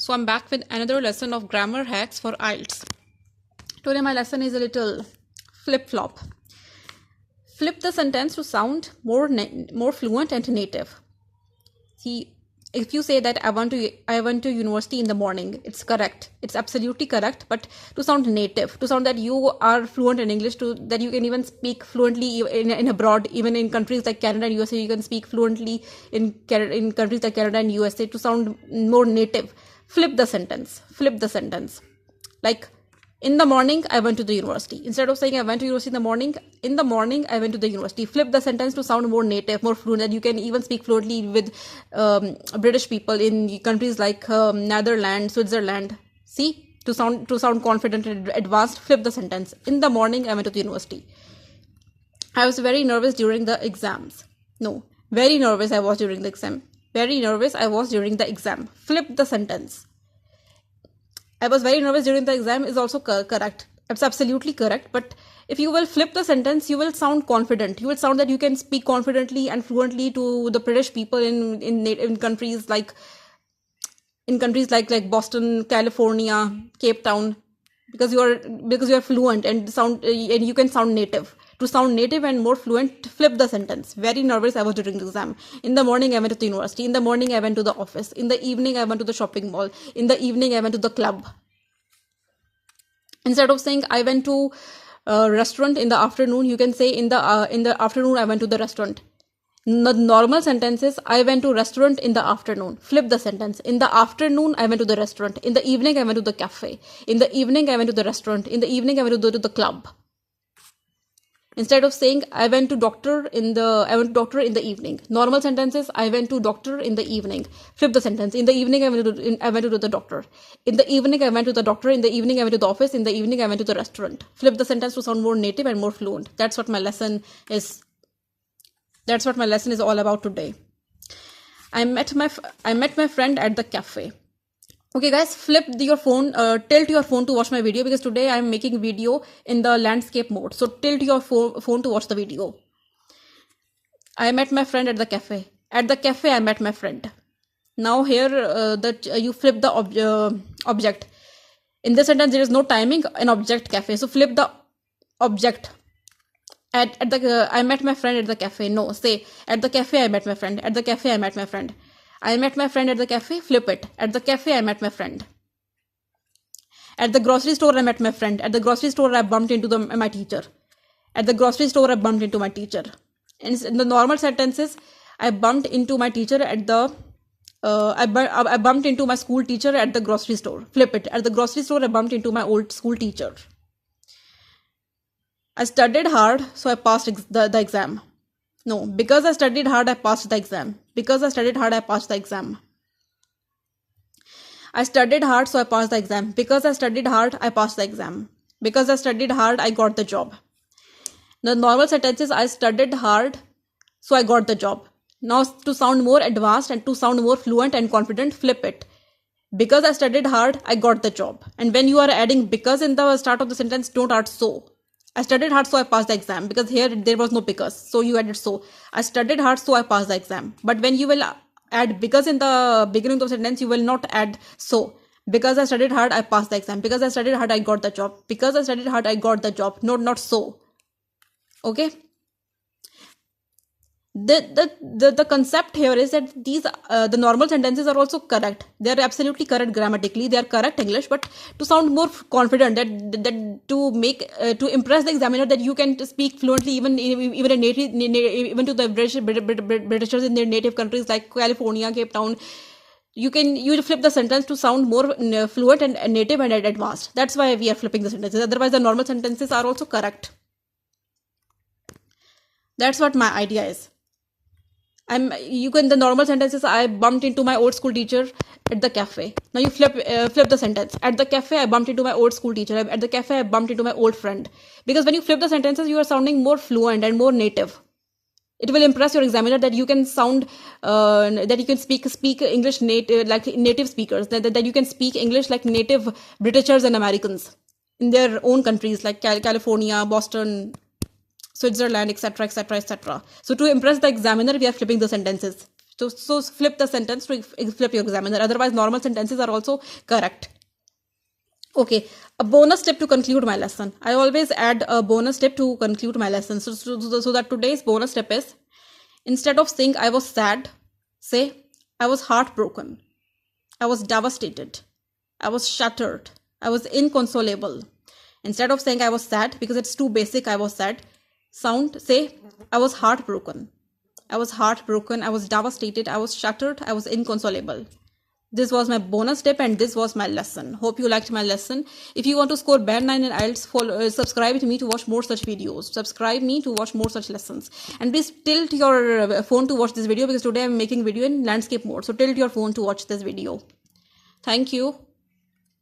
So I'm back with another lesson of grammar hacks for Ielts. Today my lesson is a little flip-flop. Flip the sentence to sound more fluent and native. See, if you say that I went to university in the morning, it's correct. It's absolutely correct. But to sound native, to sound that you are fluent in English, to that you can even speak fluently in abroad, even in countries like Canada and USA, you can speak fluently in countries like Canada and USA. To sound more native, flip the sentence. Flip the sentence. Like, in the morning, I went to the university. Instead of saying I went to university in the morning, I went to the university. Flip the sentence to sound more native, more fluent, and you can even speak fluently with British people in countries like Netherlands, Switzerland. See, to sound confident and advanced, flip the sentence. In the morning, I went to the university. I was very nervous during the exams. No, very nervous I was during the exam. Very nervous I was during the exam. Flip the sentence. I was very nervous during the exam is also correct. It's absolutely correct. But if you will flip the sentence, you will sound confident. You will sound that you can speak confidently and fluently to the British people in countries like Boston, California, Cape Town, because you are fluent and you can sound native. To sound native and more fluent, flip the sentence. Very nervous I was during the exam. In the morning, I went to the university. In the morning, I went to the office. In the evening, I went to the shopping mall. In the evening, I went to the club. Instead of saying I went to a restaurant in the afternoon, you can say in the afternoon, I went to the restaurant. The normal sentence is I went to restaurant in the afternoon. Flip the sentence. In the afternoon, I went to the restaurant. In the evening, I went to the cafe. In the evening, I went to the restaurant. In the evening, I went to the club. Instead of saying I went to doctor in the evening. Normal sentences I went to doctor in the evening. Flip the sentence. In the evening I went to the doctor. In the evening I went to the doctor. In the evening I went to the office. In the evening I went to the restaurant. Flip the sentence to sound more native and more fluent. That's what my lesson is all about today. I met my friend at the cafe. Okay guys, tilt your phone to watch my video, because today I'm making video in the landscape mode. So tilt your phone to watch the video. I met my friend at the cafe. At the cafe, I met my friend. Now here, you flip the object. In this sentence, there is no timing, an object cafe. So flip the object. I met my friend at the cafe. No, say at the cafe, I met my friend. At the cafe, I met my friend. I met my friend at the cafe, flip it. At the cafe, I met my friend. At the grocery store, I met my friend. At the grocery store, I bumped into my teacher. At the grocery store, I bumped into my teacher. And in the normal sentences, I bumped into my teacher at the... I bumped into my school teacher at the grocery store. Flip it. At the grocery store, I bumped into my old school teacher. I studied hard, so I passed the exam. No, because I studied hard, I passed the exam. Because I studied hard, I passed the exam. I studied hard, so I passed the exam. Because I studied hard, I passed the exam. Because I studied hard, I got the job. The normal sentence is I studied hard, so I got the job. Now, to sound more advanced and to sound more fluent and confident, flip it. Because I studied hard, I got the job. And when you are adding because in the start of the sentence, don't add so. I studied hard, so I passed the exam, because here there was no because, so you added so. I studied hard, so I passed the exam. But when you will add because in the beginning of the sentence, you will not add so. Because I studied hard, I passed the exam. Because I studied hard, I got the job. Because I studied hard, I got the job. Not so. Okay. The concept here is that these the normal sentences are also correct. They are absolutely correct grammatically. They are correct English, but to sound more confident, that to impress the examiner that you can speak fluently even even to the Britishers in their native countries like California, Cape Town. You flip the sentence to sound more fluent and native and advanced. That's why we are flipping the sentences. Otherwise, the normal sentences are also correct. That's what my idea is. The normal sentences, I bumped into my old school teacher at the cafe. Now you flip the sentence. At the cafe, I bumped into my old school teacher. At the cafe, I bumped into my old friend. Because when you flip the sentences, you are sounding more fluent and more native. It will impress your examiner that you can sound, that you can speak English like native speakers. That you can speak English like native Britishers and Americans in their own countries like California, Boston, Switzerland, etc., etc., etc. So to impress the examiner, we are flipping the sentences. So flip the sentence to flip your examiner. Otherwise, normal sentences are also correct. Okay, a bonus tip to conclude my lesson. I always add a bonus tip to conclude my lesson. So that today's bonus tip is, instead of saying I was sad, say I was heartbroken. I was devastated. I was shattered. I was inconsolable. Instead of saying I was sad, because it's too basic, I was sad, say I was heartbroken. I was heartbroken. I was devastated. I was shattered. I was inconsolable. This was my bonus tip and this was my lesson. Hope you liked my lesson. If you want to score band 9 in IELTS, subscribe to me to watch more such videos. Subscribe me to watch more such lessons. And please tilt your phone to watch this video, because today I'm making video in landscape mode. So tilt your phone to watch this video. Thank you.